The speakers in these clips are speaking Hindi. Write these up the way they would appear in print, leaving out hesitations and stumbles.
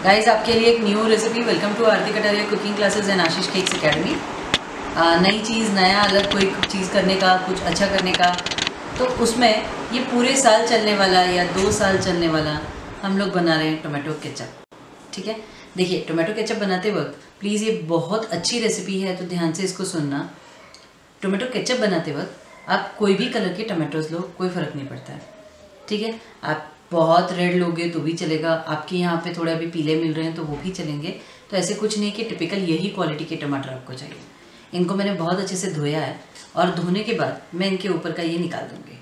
गाइस, आपके लिए एक new recipe. Welcome to Aarti Kataria cooking classes and Ashish cakes academy. नई चीज़, नया अलग कोई चीज़ करने का, कुछ अच्छा करने का, तो उसमें ये पूरे साल चलने वाला या 2 साल चलने वाला हम लोग बना रहे हैं टोमेटो केचप। ठीक है, देखिए टोमेटो केचप बनाते वक्त प्लीज़, ये बहुत अच्छी रेसिपी है तो ध्यान से इसको सुनना। टोमेटो केचप बनाते वक्त आप कोई भी कलर के टमाटोज लो, कोई फ़र्क नहीं पड़ता है। ठीक है, आप बहुत रेड लोगे तो भी चलेगा, आपके यहाँ पे थोड़ा भी पीले मिल रहे हैं तो वो भी चलेंगे। तो ऐसे कुछ नहीं कि टिपिकल यही क्वालिटी के टमाटर आपको चाहिए। इनको मैंने बहुत अच्छे से धोया है और धोने के बाद मैं इनके ऊपर का ये निकाल दूँगी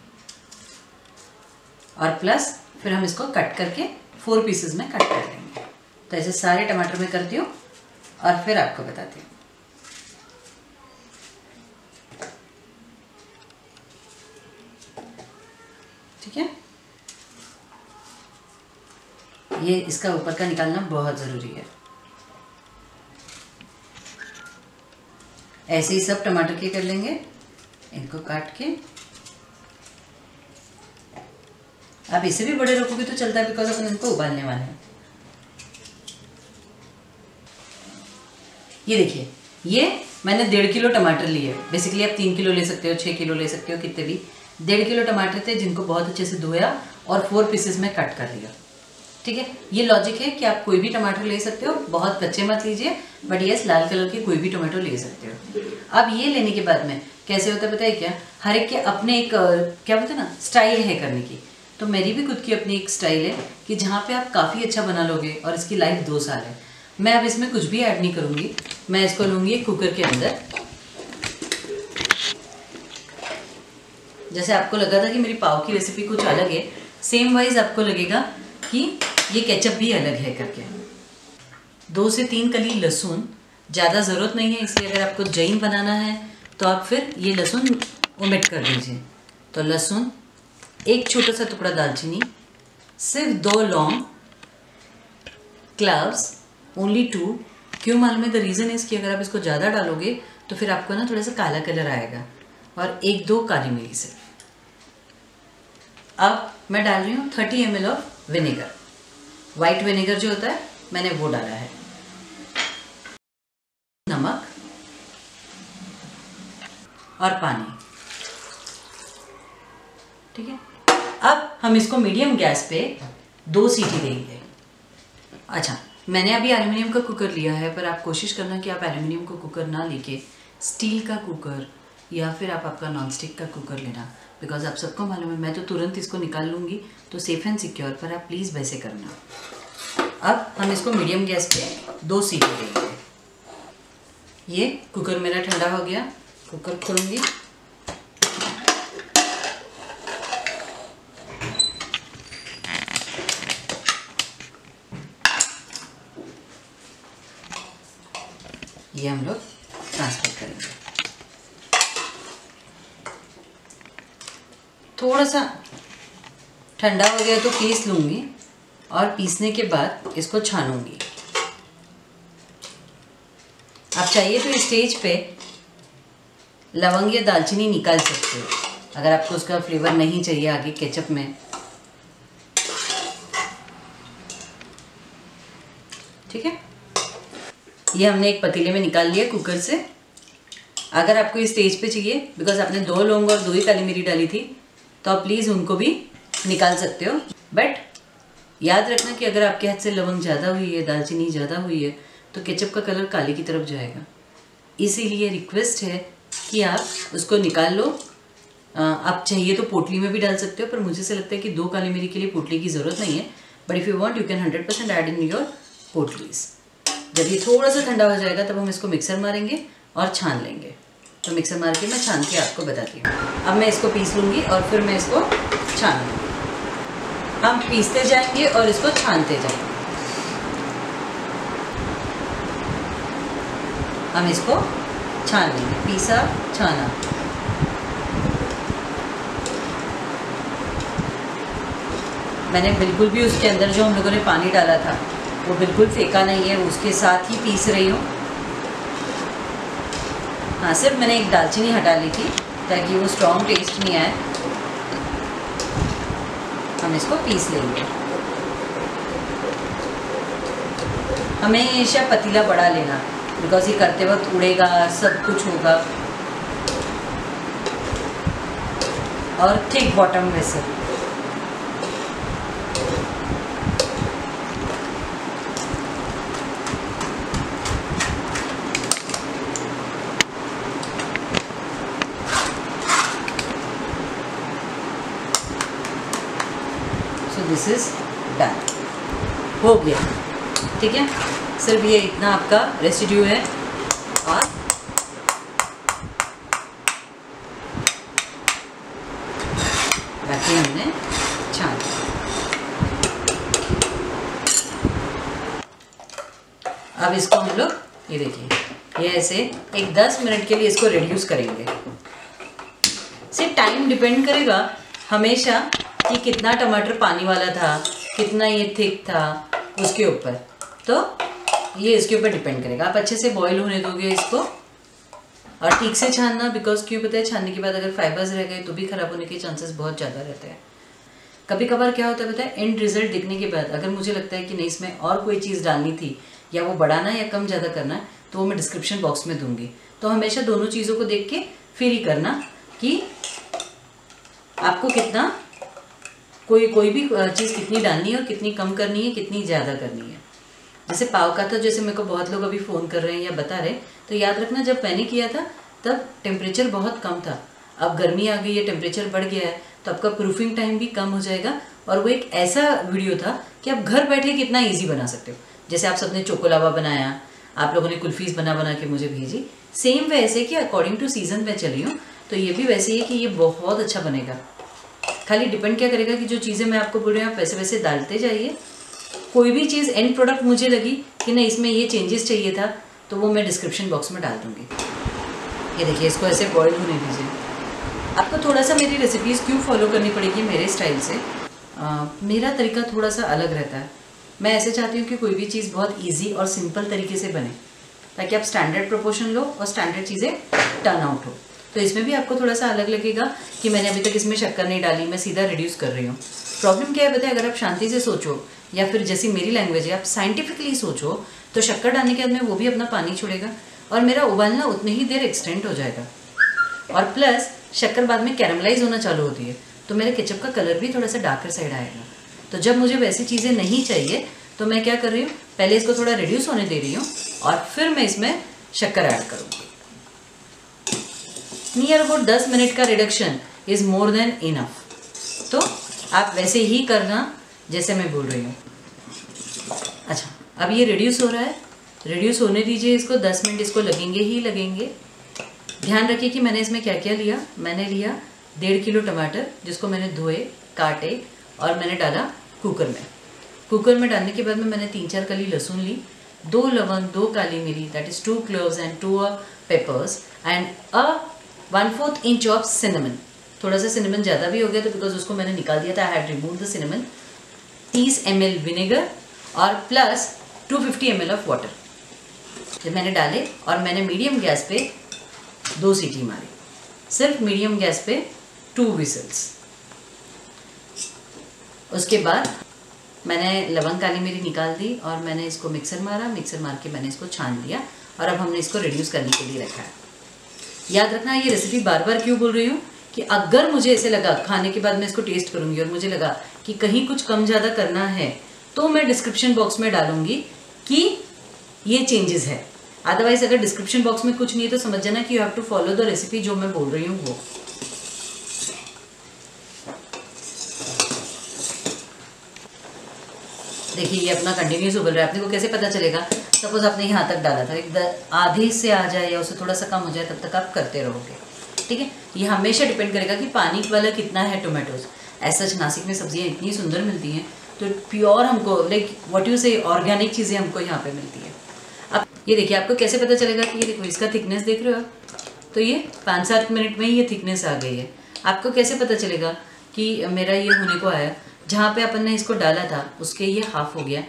और प्लस फिर हम इसको कट करके 4 पीसेस में कट कर लेंगे। तो ऐसे सारे टमाटर मैं करती हूँ और फिर आपको बताती हूँ। ठीक है, ये इसका ऊपर का निकालना बहुत ज़रूरी है। ऐसे ही सब टमाटर के कर लेंगे। इनको काट के आप इसे भी बड़े रखोगे तो चलता है, बिकॉज अपन इनको उबालने वाले हैं। ये देखिए, ये मैंने 1.5 किलो टमाटर लिए। बेसिकली आप 3 किलो ले सकते हो, 6 किलो ले सकते हो, कितने भी। 1.5 किलो टमाटर थे जिनको बहुत अच्छे से धोया और 4 पीसेस में कट कर लिया। ठीक है, ये लॉजिक है कि आप कोई भी टमाटर ले सकते हो, बहुत कच्चे मत लीजिए, बट यस लाल कलर के कोई भी टमाटो ले सकते हो। अब ये लेने के बाद में कैसे होता है पता है क्या, हर एक के अपने एक क्या बोलते हैं ना, स्टाइल है करने की। तो मेरी भी खुद की अपनी एक स्टाइल है कि जहाँ पे आप काफ़ी अच्छा बना लोगे और इसकी लाइफ 2 साल है। मैं अब इसमें कुछ भी ऐड नहीं करूँगी। मैं इसको लूँगी कुकर के अंदर। जैसे आपको लगा था कि मेरी पाव की रेसिपी कुछ अलग है, सेम वाइज आपको लगेगा कि ये केचप भी अलग है करके। 2 से 3 कली लहसुन, ज़्यादा ज़रूरत नहीं है, इसलिए अगर आपको जैन बनाना है तो आप फिर ये लहसुन ओमिट कर दीजिए। तो लहसुन, एक छोटा सा टुकड़ा दालचीनी, सिर्फ 2 लौंग, क्लव्स ओनली 2। क्यों मालूम है? द रीज़न इज़ कि अगर आप इसको ज़्यादा डालोगे तो फिर आपको ना थोड़ा सा काला कलर आएगा। और 1-2 काली मिर्च से। अब मैं डाल रही हूँ 30 ml of vinegar. White vinegar जो होता है मैंने वो डाला है। नमक और पानी। ठीक है, अब हम इसको मीडियम गैस पे 2 सीटी देंगे। अच्छा, मैंने अभी एल्युमिनियम का कुकर लिया है, पर आप कोशिश करना कि आप एल्युमिनियम का कुकर ना लेके स्टील का कुकर या फिर आप आपका नॉन स्टिक का कुकर लेना। बिकॉज आप सबको मालूम है, मैं तो तुरंत इसको निकाल लूँगी तो सेफ एंड सिक्योर, पर आप प्लीज़ वैसे करना। अब हम इसको मीडियम गैस पे 2 सीटी देंगे। ये कुकर मेरा ठंडा हो गया। कुकर खोलूँगी। ये हम लोग ट्रांसफर करेंगे। थोड़ा सा ठंडा हो गया तो पीस लूँगी और पीसने के बाद इसको छानूंगी। आप चाहिए तो इस स्टेज पे लवंग या दालचीनी निकाल सकते हो, अगर आपको उसका फ्लेवर नहीं चाहिए आगे केचप में। ठीक है, ये हमने एक पतीले में निकाल लिया कुकर से। अगर आपको इस स्टेज पे चाहिए, बिकॉज आपने 2 लौंग और 2 ही काली मिरी डाली थी, तो आप प्लीज़ उनको भी निकाल सकते हो। बट याद रखना कि अगर आपके हाथ से लवंग ज़्यादा हुई है, दालचीनी ज़्यादा हुई है, तो केचप का कलर काले की तरफ जाएगा। इसीलिए रिक्वेस्ट है कि आप उसको निकाल लो। आप चाहिए तो पोटली में भी डाल सकते हो, पर मुझे से लगता है कि 2 काली मिरी के लिए पोटली की ज़रूरत नहीं है। But if you want you can 100% add in your potlis. जब ये थोड़ा सा ठंडा हो जाएगा तब हम इसको मिक्सर मारेंगे और छान लेंगे। तो मिक्सर मार के मैं छान के आपको बताती हूँ। अब मैं इसको पीस लूँगी और फिर मैं इसको छान लूँगी। हम पीसते जाएंगे और इसको छानते जाएंगे। हम इसको छान लेंगे, पीसा छाना। मैंने बिल्कुल भी उसके अंदर जो हम लोगों ने पानी डाला था वो बिल्कुल फेंका नहीं है, उसके साथ ही पीस रही हूँ। हाँ, सिर्फ मैंने एक दालचीनी हटा ली थी ताकि वो स्ट्रॉन्ग टेस्ट नहीं आए। हम इसको पीस लेंगे। हमेशा पतीला बड़ा लेना, बिकॉज ये करते वक्त उड़ेगा, सब कुछ होगा। और thick bottom vessel. So this is done, हो गया। ठीक है, सिर्फ ये इतना आपका रेसिड्यू है और बाकी हमने छान। अब इसको हम लोग ये देखिए, ये ऐसे एक 10 मिनट के लिए इसको रिड्यूस करेंगे। सिर्फ टाइम डिपेंड करेगा हमेशा कि कितना टमाटर पानी वाला था, कितना ये थिक था, उसके ऊपर। तो ये इसके ऊपर डिपेंड करेगा। आप अच्छे से बॉईल होने दोगे इसको और ठीक से छानना, बिकॉज क्यों पता है, छानने के बाद अगर फाइबर्स रह गए तो भी खराब होने के चांसेस बहुत ज़्यादा रहते हैं। कभी कभार क्या होता है पता है, एंड रिजल्ट दिखने के बाद अगर मुझे लगता है कि नहीं इसमें और कोई चीज़ डालनी थी या वो बढ़ाना या कम ज़्यादा करना है, तो वो मैं डिस्क्रिप्शन बॉक्स में दूंगी। तो हमेशा दोनों चीज़ों को देख के फिर ही करना कि आपको कितना कोई भी चीज़ कितनी डालनी है और कितनी कम करनी है, कितनी ज़्यादा करनी है। जैसे पाव का, तो जैसे मेरे को बहुत लोग अभी फ़ोन कर रहे हैं या बता रहे, तो याद रखना जब मैंने किया था तब टेम्परेचर बहुत कम था। अब गर्मी आ गई है, टेम्परेचर बढ़ गया है, तो आपका प्रूफिंग टाइम भी कम हो जाएगा। और वो एक ऐसा वीडियो था कि आप घर बैठे कितना ईजी बना सकते हो। जैसे आप सबने चोकोलावा बनाया, आप लोगों ने कुल्फीज़ बना के मुझे भेजी, सेम वैसे कि अकॉर्डिंग टू सीजन में चली हूँ, तो ये भी वैसे ही है कि ये बहुत अच्छा बनेगा। खाली डिपेंड क्या करेगा कि जो चीज़ें मैं आपको बोल रही हूँ आप वैसे वैसे डालते जाइए। कोई भी चीज़ एंड प्रोडक्ट मुझे लगी कि नहीं इसमें ये चेंजेस चाहिए था, तो वो मैं डिस्क्रिप्शन बॉक्स में डाल दूँगी। ये देखिए, इसको ऐसे बॉईल होने दीजिए। आपको थोड़ा सा मेरी रेसिपीज़ क्यों फॉलो करनी पड़ेगी मेरे स्टाइल से, मेरा तरीका थोड़ा सा अलग रहता है। मैं ऐसे चाहती हूँ कि कोई भी चीज़ बहुत ईजी और सिंपल तरीके से बने, ताकि आप स्टैंडर्ड प्रोपोर्शन लो और स्टैंडर्ड चीज़ें टर्न आउट हो। तो इसमें भी आपको थोड़ा सा अलग लगेगा कि मैंने अभी तक इसमें शक्कर नहीं डाली, मैं सीधा रिड्यूस कर रही हूँ। प्रॉब्लम क्या है पता है, अगर आप शांति से सोचो या फिर जैसी मेरी लैंग्वेज है आप साइंटिफिकली सोचो, तो शक्कर डालने के बाद में वो भी अपना पानी छोड़ेगा और मेरा उबालना उतनी ही देर एक्सटेंड हो जाएगा। और प्लस शक्कर बाद में कैरमलाइज होना चालू होती है, तो मेरे केचप का कलर भी थोड़ा सा डार्कर साइड आएगा। तो जब मुझे वैसी चीज़ें नहीं चाहिए तो मैं क्या कर रही हूँ, पहले इसको थोड़ा रिड्यूस होने दे रही हूँ और फिर मैं इसमें शक्कर ऐड करूँगी। नियर अबाउट 10 मिनट का reduction is more than enough. तो आप वैसे ही करना जैसे मैं बोल रही हूँ। अच्छा, अब ये रिड्यूस हो रहा है, रिड्यूस होने दीजिए इसको। 10 मिनट इसको लगेंगे ही लगेंगे। ध्यान रखिए कि मैंने इसमें क्या क्या लिया। मैंने लिया 1.5 किलो टमाटर, जिसको मैंने धोए, काटे और मैंने डाला कुकर में। कुकर में डालने के बाद में मैंने 3-4 कली लहसुन ली, 2 लवंग, 2 काली मिरी, that is 2 cloves and 2 peppers and 1/4 inch of cinnamon. थोड़ा सा सिनेमन ज़्यादा भी हो गया तो बिकॉज उसको मैंने निकाल दिया था, I had remove the cinnamon. 30 ml vinegar और प्लस 250 ml ऑफ वाटर। जब मैंने डाले और मैंने मीडियम गैस पे 2 सीटी मारी, सिर्फ मीडियम गैस पे 2 विसल्स। उसके बाद मैंने लवंग काली मिरी निकाल दी और मैंने इसको मिक्सर मारा, मिक्सर मार के मैंने इसको छान लिया और अब हमने इसको रिड्यूस करने के लिए रखा है। याद रखना, ये रेसिपी बार बार क्यों बोल रही हूँ कि अगर मुझे ऐसे लगा, खाने के बाद मैं इसको टेस्ट करूँगी और मुझे लगा कि कहीं कुछ कम ज़्यादा करना है, तो मैं डिस्क्रिप्शन बॉक्स में डालूंगी कि ये चेंजेस है। अदरवाइज अगर डिस्क्रिप्शन बॉक्स में कुछ नहीं है तो समझ जाना कि you have to follow the recipe जो मैं बोल रही हूँ वो। देखिए ये अपना कंटिन्यूस उबल रहा है। अपने को कैसे पता चलेगा? सपोज आपने यहाँ तक डाला था, एक आधे से आ जाए या उससे थोड़ा सा कम हो जाए, तब तक आप करते रहोगे। ठीक है, ये हमेशा डिपेंड करेगा कि पानी वाला कितना है टोमेटोज। ऐसा नासिक में सब्जियाँ इतनी सुंदर मिलती हैं, तो प्योर हमको लाइक व्हाट यू से ऑर्गेनिक चीज़ें हमको यहाँ पे मिलती है। अब ये देखिए, आपको कैसे पता चलेगा कि ये देखो इसका थिकनेस देख रहे हो, तो ये 5-7 मिनट में ही ये थिकनेस आ गई है। आपको कैसे पता चलेगा कि मेरा ये होने को आया? जहाँ पे अपन ने इसको डाला था उसके ये हाफ हो गया।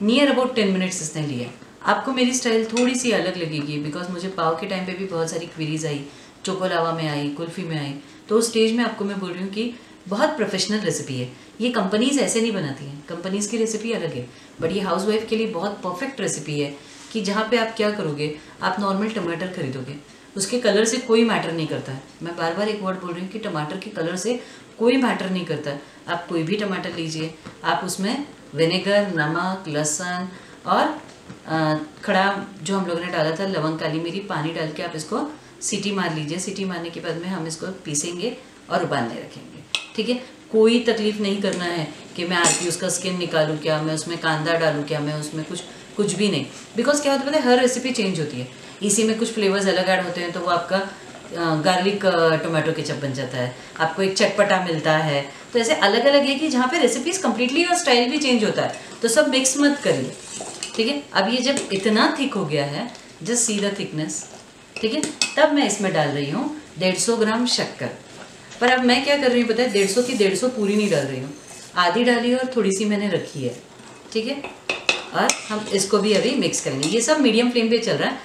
नियर अबाउट 10 मिनट्स इसने लिया। आपको मेरी स्टाइल थोड़ी सी अलग लगेगी बिकॉज मुझे पाव के टाइम पे भी बहुत सारी क्वेरीज आई, चोकोलावा में आई, कुल्फ़ी में आई। तो उस स्टेज में आपको मैं बोल रही हूँ कि बहुत प्रोफेशनल रेसिपी है। ये कंपनीज ऐसे नहीं बनाती हैं, कंपनीज की रेसिपी अलग है, बट ये हाउस वाइफ के लिए बहुत परफेक्ट रेसिपी है कि जहाँ पे आप क्या करोगे, आप नॉर्मल टमाटर खरीदोगे, उसके कलर से कोई मैटर नहीं करता है। मैं बार बार एक वर्ड बोल रही हूँ कि टमाटर के कलर से कोई मैटर नहीं करता। आप कोई भी टमाटर लीजिए, आप उसमें विनेगर, नमक, लहसुन और खड़ा जो हम लोगों ने डाला था लवंग, काली मिरी, पानी डाल के आप इसको सीटी मार लीजिए। सीटी मारने के बाद में हम इसको पीसेंगे और उबालने रखेंगे, ठीक है। कोई तकलीफ नहीं करना है कि मैं आके उसका स्किन निकालूँ क्या, मैं उसमें कांदा डालूँ क्या, मैं उसमें कुछ भी नहीं। बिकॉज क्या होता है पता है, हर रेसिपी चेंज होती है, इसी में कुछ फ्लेवर्स अलग ऐड होते हैं, तो वो आपका गार्लिक टोमेटो केचप बन जाता है, आपको एक चटपटा मिलता है। तो ऐसे अलग अलग है कि जहाँ पे रेसिपीज कम्प्लीटली और स्टाइल भी चेंज होता है, तो सब मिक्स मत करिए, ठीक है। अब ये जब इतना थिक हो गया है, जस्ट सी द थिकनेस, ठीक है, तब मैं इसमें डाल रही हूँ 150 ग्राम शक्कर। पर अब मैं क्या कर रही हूँ पता है, 150 की 150 पूरी नहीं डाल रही हूँ, आधी डाली और थोड़ी सी मैंने रखी है, ठीक है। और हम इसको भी अभी मिक्स करेंगे। ये सब मीडियम फ्लेम पे चल रहा है,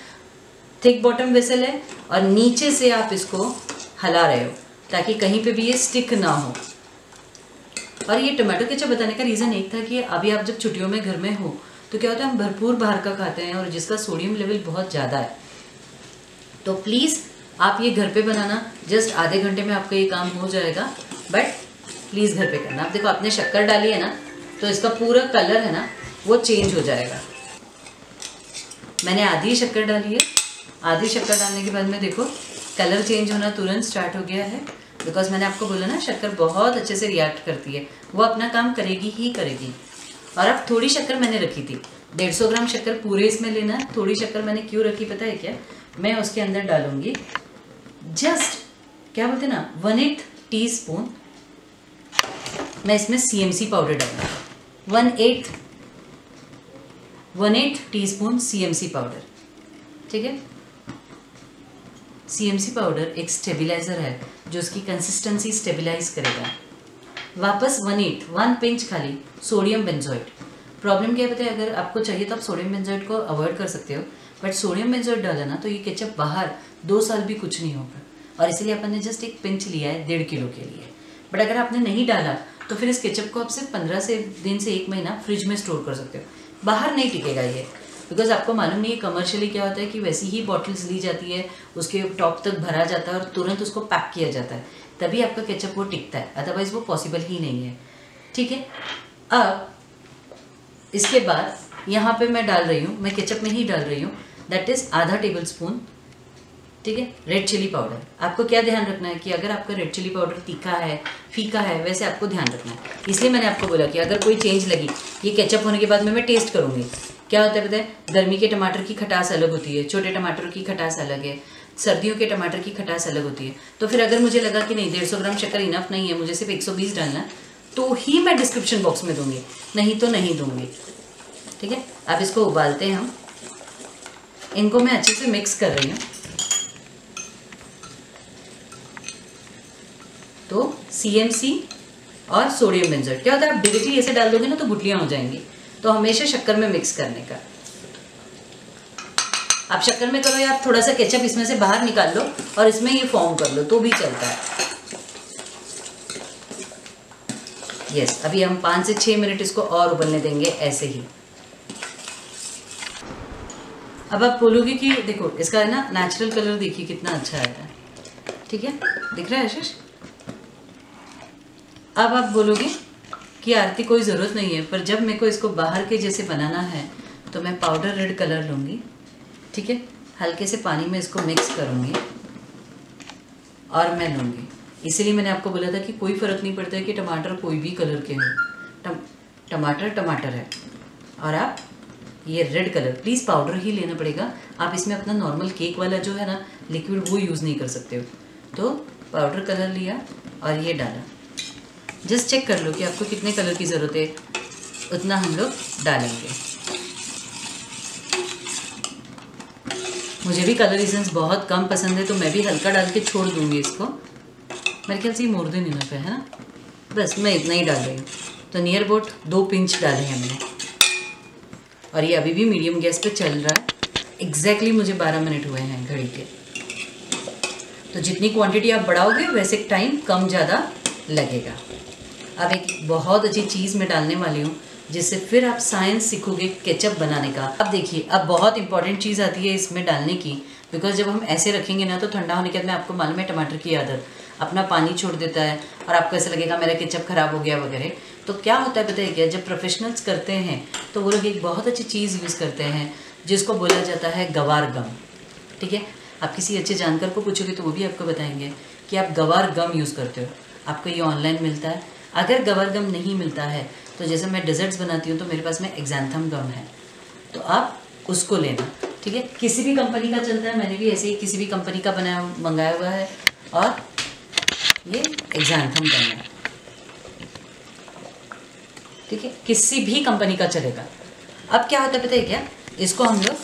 थिक बॉटम वेसल है, और नीचे से आप इसको हिला रहे हो ताकि कहीं पे भी ये स्टिक ना हो। और ये टमाटो केचप बताने का रीज़न एक था कि अभी आप जब छुट्टियों में घर में हो तो क्या होता है, हम भरपूर बाहर का खाते हैं और जिसका सोडियम लेवल बहुत ज़्यादा है, तो प्लीज़ आप ये घर पे बनाना, जस्ट आधे घंटे में आपका ये काम हो जाएगा, बट प्लीज़ घर पे करना। आप देखो आपने शक्कर डाली है ना, तो इसका पूरा कलर है ना वो चेंज हो जाएगा। मैंने आधी शक्कर डाली है, आधी शक्कर डालने के बाद में देखो कलर चेंज होना तुरंत स्टार्ट हो गया है, बिकॉज मैंने आपको बोला ना शक्कर बहुत अच्छे से रिएक्ट करती है, वो अपना काम करेगी ही करेगी। और अब थोड़ी शक्कर मैंने रखी थी, 150 ग्राम शक्कर पूरे इसमें लेना है। थोड़ी शक्कर मैंने क्यों रखी पता है क्या, मैं उसके अंदर डालूंगी जस्ट क्या बोलते ना 1/8 टीस्पून, मैं इसमें CMC पाउडर डालूंगी, 1/8 टीस्पून CMC पाउडर, ठीक है। CMC पाउडर एक स्टेबिलाइजर है जो उसकी कंसिस्टेंसी स्टेबिलाइज करेगा। वापस 1 पिंच खाली सोडियम बेंजोएट। प्रॉब्लम क्या है पता है, अगर आपको चाहिए तो आप सोडियम बेंजोएट को अवॉइड कर सकते हो, बट सोडियम बेंजोएट डाला ना तो ये केचप बाहर 2 साल भी कुछ नहीं होगा, और इसीलिए अपन ने जस्ट एक पिंच लिया है 1.5 किलो के लिए। बट अगर आपने नहीं डाला तो फिर इस केचप को आप सिर्फ 15 दिन से 1 महीना फ्रिज में स्टोर कर सकते हो, बाहर नहीं टिकेगा ये। बिकॉज आपको मालूम नहीं है कमर्शियली क्या होता है कि वैसी ही बॉटल्स ली जाती है, उसके टॉप तक भरा जाता है और तुरंत उसको पैक किया जाता है, तभी आपका केचप वो टिकता है, अदरवाइज वो पॉसिबल ही नहीं है, ठीक है। अब इसके बाद यहाँ पे मैं डाल रही हूँ, मैं केचप में ही डाल रही हूँ, दैट इज़ आधा टेबल स्पून, ठीक है, रेड चिली पाउडर। आपको क्या ध्यान रखना है कि अगर आपका रेड चिली पाउडर तीखा है, फीका है, वैसे आपको ध्यान रखना है। इसलिए मैंने आपको बोला कि अगर कोई चेंज लगी, ये केचप होने के बाद में मैं टेस्ट करूँगी। क्या होता है पता है, गर्मी के टमाटर की खटास अलग होती है, छोटे टमाटर की खटास अलग है, सर्दियों के टमाटर की खटास अलग होती है। तो फिर अगर मुझे लगा कि नहीं 150 ग्राम शक्कर इनफ नहीं है, मुझे सिर्फ 120 डालना है, तो ही मैं डिस्क्रिप्शन बॉक्स में दूंगी, नहीं तो नहीं दूंगी, ठीक है। अब इसको उबालते हैं हम, इनको मैं अच्छे से मिक्स कर रही हूँ। तो CMC और सोडियम बेंजोएट क्या होता है, आप डायरेक्टली ऐसे डाल दोगे ना तो गुठलियाँ हो जाएंगी, तो हमेशा शक्कर में मिक्स करने का। आप शक्कर में करो या आप थोड़ा सा केचप इसमें से बाहर निकाल लो और इसमें ये फॉर्म कर लो तो भी चलता है। यस, अभी हम 5 से 6 मिनट इसको और उबलने देंगे ऐसे ही। अब आप बोलोगे कि देखो इसका है ना नेचुरल कलर देखिए कितना अच्छा आया है, ठीक है, दिख रहा है आशीष। अब आप बोलोगे कि आरती कोई ज़रूरत नहीं है, पर जब मेरे को इसको बाहर के जैसे बनाना है तो मैं पाउडर रेड कलर लूँगी, ठीक है, हल्के से पानी में इसको मिक्स करूँगी और मैं लूँगी। इसीलिए मैंने आपको बोला था कि कोई फ़र्क नहीं पड़ता है कि टमाटर कोई भी कलर के हों, टमाटर टमाटर है। और आप ये रेड कलर प्लीज़ पाउडर ही लेना पड़ेगा, आप इसमें अपना नॉर्मल केक वाला जो है ना लिक्विड वो यूज़ नहीं कर सकते हो। तो पाउडर कलर लिया और ये डाला, जस्ट चेक कर लो कि आपको कितने कलर की ज़रूरत है, उतना हम लोग डालेंगे। मुझे भी कलर एसेंस बहुत कम पसंद है तो मैं भी हल्का डाल के छोड़ दूँगी इसको। मेरे ख्याल से ये मोर देन इनफ है ना, बस मैं इतना ही डाल रही हूँ। तो नियर अबाउट 2 पिंच डाले हैं हमने, और ये अभी भी मीडियम गैस पे चल रहा है। एग्जैक्टली मुझे 12 मिनट हुए हैं घड़ी के। तो जितनी क्वांटिटी आप बढ़ाओगे वैसे टाइम कम ज़्यादा लगेगा। अब एक बहुत अच्छी चीज़ मैं डालने वाली हूँ जिससे फिर आप साइंस सीखोगे केचप बनाने का। अब देखिए, अब बहुत इंपॉर्टेंट चीज़ आती है इसमें डालने की, बिकॉज जब हम ऐसे रखेंगे ना तो ठंडा होने के बाद में आपको मालूम है टमाटर की आदत अपना पानी छोड़ देता है और आपको ऐसा लगेगा मेरा केचप ख़राब हो गया वगैरह। तो क्या होता है पता है क्या, जब प्रोफेशनल्स करते हैं तो वो लोग एक बहुत अच्छी चीज़ यूज़ करते हैं जिसको बोला जाता है गवार गम। ठीक है, आप किसी अच्छे जानकार को पूछोगे तो वो भी आपको बताएंगे कि आप गवार गम यूज़ करते हो। आपको ये ऑनलाइन मिलता है। अगर गवार गम नहीं मिलता है तो जैसे मैं डेजर्ट्स बनाती हूँ तो मेरे पास में एक्जेंथम गम है, तो आप उसको लेना। ठीक है, किसी भी कंपनी का चलता है, मैंने भी ऐसे ही किसी भी कंपनी का मंगाया हुआ है और ये एक्जेंथम गम है। ठीक है, किसी भी कंपनी का चलेगा। अब क्या होता है पता है क्या, इसको हम लोग,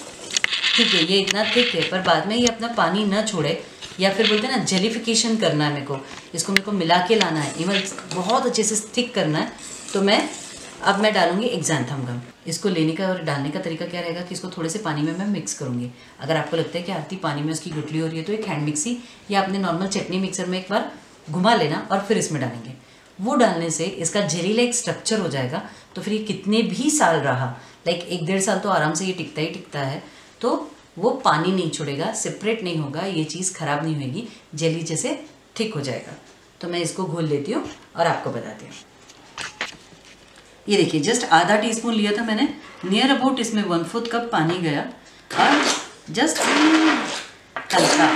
ठीक है ये इतना थिक है पर बाद में ये अपना पानी न छोड़े, या फिर बोलते हैं ना जेलिफिकेशन करना है मेरे को मिला के लाना है, इवन बहुत अच्छे से थिक करना है। तो अब मैं डालूंगी एक्जेंथम गम। इसको लेने का और डालने का तरीका क्या रहेगा कि इसको थोड़े से पानी में मैं मिक्स करूंगी। अगर आपको लगता है कि आरती पानी में उसकी गुठली हो रही है तो एक हैंड मिक्सी या अपने नॉर्मल चटनी मिक्सर में एक बार घुमा लेना और फिर इसमें डालेंगे। वो डालने से इसका जेली लाइक स्ट्रक्चर हो जाएगा। तो फिर ये कितने भी साल रहा, लाइक 1-1.5 साल तो आराम से ये टिकता ही टिकता है। तो वो पानी नहीं छोड़ेगा, सेपरेट नहीं होगा, ये चीज़ ख़राब नहीं होगी, जेली जैसे थिक हो जाएगा। तो मैं इसको घोल लेती हूँ और आपको बताती हूँ। ये देखिए, जस्ट आधा टीस्पून लिया था मैंने, नियर अबाउट इसमें 1/4 कप पानी गया और जस्ट हल्का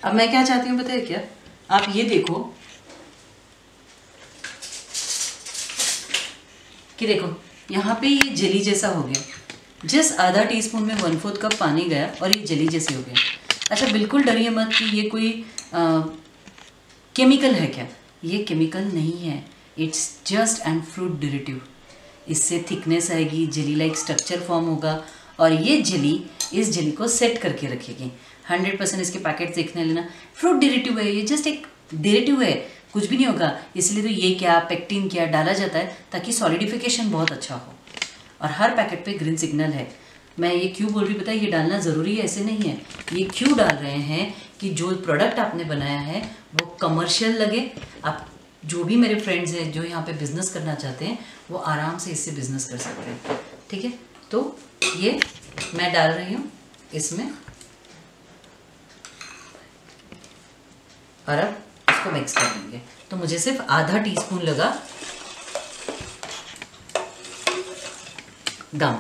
अब मैं क्या चाहती हूँ पता है क्या, आप ये देखो कि देखो यहाँ पे ये जेली जैसा हो गया। जस्ट आधा टीस्पून में 1/4 कप पानी गया और ये जेली जैसे हो गया। अच्छा, बिल्कुल डरिए मत कि ये कोई केमिकल है क्या, ये केमिकल नहीं है, it's just and fruit derivative. इससे थिकनेस आएगी, जेली लाइक स्ट्रक्चर फॉर्म होगा और ये जेली इस जेली को सेट करके रखेगी। 100% इसके पैकेट देखने लेना, फ्रूट डेरिवेटिव है, ये जस्ट एक डेरिवेटिव है, कुछ भी नहीं होगा। इसलिए तो ये क्या पेक्टिन क्या डाला जाता है ताकि सॉलिडिफिकेशन बहुत अच्छा हो। और हर पैकेट पे ग्रीन सिग्नल है। मैं ये क्यों बोल रही हूँ पता है, ये डालना ज़रूरी है ऐसे नहीं है, ये क्यों डाल रहे हैं कि जो प्रोडक्ट आपने बनाया है वो कमर्शियल लगे। आप जो भी मेरे फ्रेंड्स हैं जो यहाँ पे बिजनेस करना चाहते हैं वो आराम से इससे बिजनेस कर सकते हैं। ठीक है, तो ये मैं डाल रही हूँ इसमें और अब इसको मिक्स कर देंगे। तो मुझे सिर्फ आधा टीस्पून लगा गम।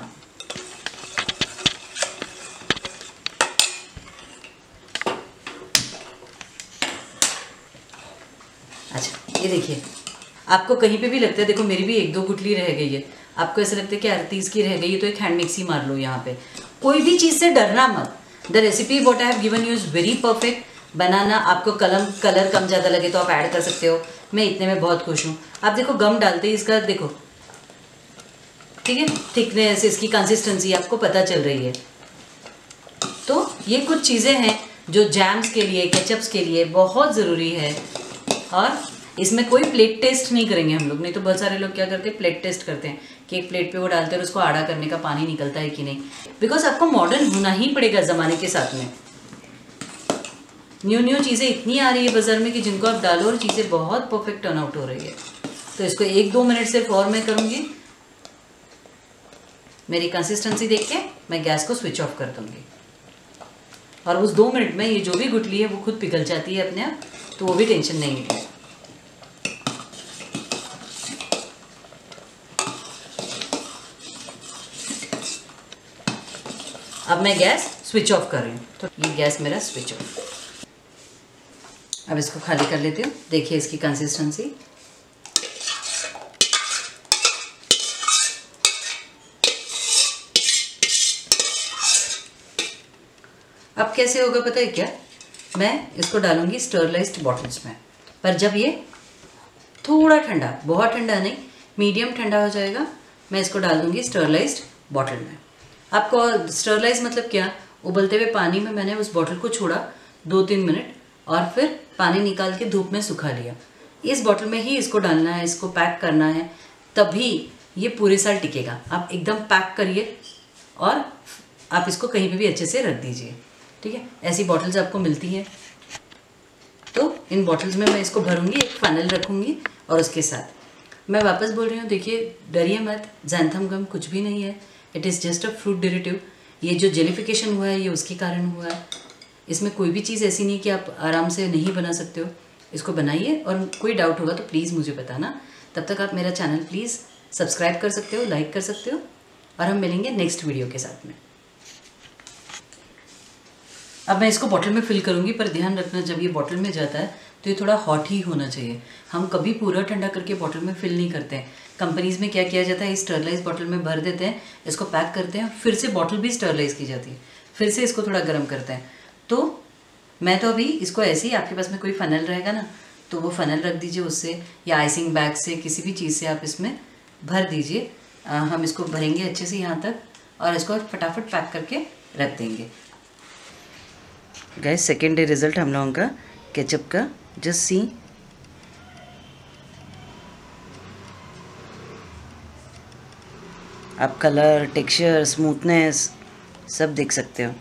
अच्छा, ये देखिए, आपको कहीं पे भी लगता है, देखो मेरी भी 1-2 गुठली रह गई है, आपको ऐसा लगता है कि आरती इसकी रह गई है तो एक हैंड मिक्सी मार लो यहाँ पे। कोई भी चीज़ से डरना मत। The recipe what I have given you is very perfect. बनाना, आपको कलर कम ज़्यादा लगे तो आप ऐड कर सकते हो, मैं इतने में बहुत खुश हूँ। आप देखो गम डालते ही इसका देखो, ठीक है, थिकनेस, इसकी कंसिस्टेंसी आपको पता चल रही है। तो ये कुछ चीज़ें हैं जो जैम्स के लिए, केचप्स के लिए बहुत ज़रूरी है। और इसमें कोई प्लेट टेस्ट नहीं करेंगे हम लोग, नहीं तो बहुत सारे लोग क्या करते हैं प्लेट टेस्ट करते हैं कि एक प्लेट पे वो डालते हैं और उसको आड़ा करने का पानी निकलता है कि नहीं। बिकॉज आपको मॉडर्न होना ही पड़ेगा ज़माने के साथ में। न्यू चीज़ें इतनी आ रही है बाज़ार में कि जिनको आप डालो और चीज़ें बहुत परफेक्ट टर्न आउट हो रही है। तो इसको 1-2 मिनट सिर्फ और मैं करूँगी। मेरी कंसिस्टेंसी देख के मैं गैस को स्विच ऑफ कर दूँगी और उस 2 मिनट में ये जो भी गुठली है वो खुद पिघल जाती है अपने आप, तो वो भी टेंशन नहीं है। अब मैं गैस स्विच ऑफ कर रही हूँ, तो ये गैस मेरा स्विच ऑफ। अब इसको खाली कर लेती हूँ। देखिए इसकी कंसिस्टेंसी, अब कैसे होगा पता है क्या, मैं इसको डालूंगी स्टरलाइज्ड बॉटल्स में। पर जब ये थोड़ा ठंडा, बहुत ठंडा नहीं, मीडियम ठंडा हो जाएगा, मैं इसको डाल दूंगी स्टरलाइज्ड बॉटल में। आपको स्टरलाइज मतलब क्या, उबलते हुए पानी में मैंने उस बॉटल को छोड़ा 2-3 मिनट और फिर पानी निकाल के धूप में सुखा लिया। इस बॉटल में ही इसको डालना है, इसको पैक करना है, तभी ये पूरे साल टिकेगा। आप एकदम पैक करिए और आप इसको कहीं पे भी अच्छे से रख दीजिए, ठीक है। ऐसी बॉटल्स आपको मिलती हैं, तो इन बॉटल्स में मैं इसको भरूंगी, एक फनल रखूंगी और उसके साथ मैं वापस बोल रही हूँ, देखिए डरिए मत, ज़ैंथम गम कुछ भी नहीं है, it is just a fruit derivative. ये जो जेलिफिकेशन हुआ है ये उसके कारण हुआ है। इसमें कोई भी चीज़ ऐसी नहीं कि आप आराम से नहीं बना सकते हो। इसको बनाइए और कोई डाउट होगा तो प्लीज़ मुझे बताना। तब तक आप मेरा चैनल प्लीज़ सब्सक्राइब कर सकते हो, लाइक कर सकते हो, और हम मिलेंगे नेक्स्ट वीडियो के साथ में। अब मैं इसको बॉटल में फिल करूँगी, पर ध्यान रखना जब ये बॉटल में जाता है तो ये थोड़ा हॉट ही होना चाहिए। हम कभी पूरा ठंडा करके बॉटल में फिल नहीं करते हैं। कंपनीज़ में क्या किया जाता है, स्टरलाइज बॉटल में भर देते हैं, इसको पैक करते हैं, फिर से बॉटल भी स्टरलाइज की जाती है, फिर से इसको थोड़ा गर्म करते हैं। तो मैं तो अभी इसको ऐसे ही, आपके पास में कोई फनल रहेगा ना तो वो फनल रख दीजिए उससे, या आइसिंग बैग से, किसी भी चीज़ से आप इसमें भर दीजिए। हम इसको भरेंगे अच्छे से यहाँ तक और इसको फटाफट पैक करके रख देंगे। गाइस, सेकेंड डे रिज़ल्ट हम लोगों का केचप का, जस्ट सी, आप कलर, टेक्सचर, स्मूथनेस सब देख सकते हो।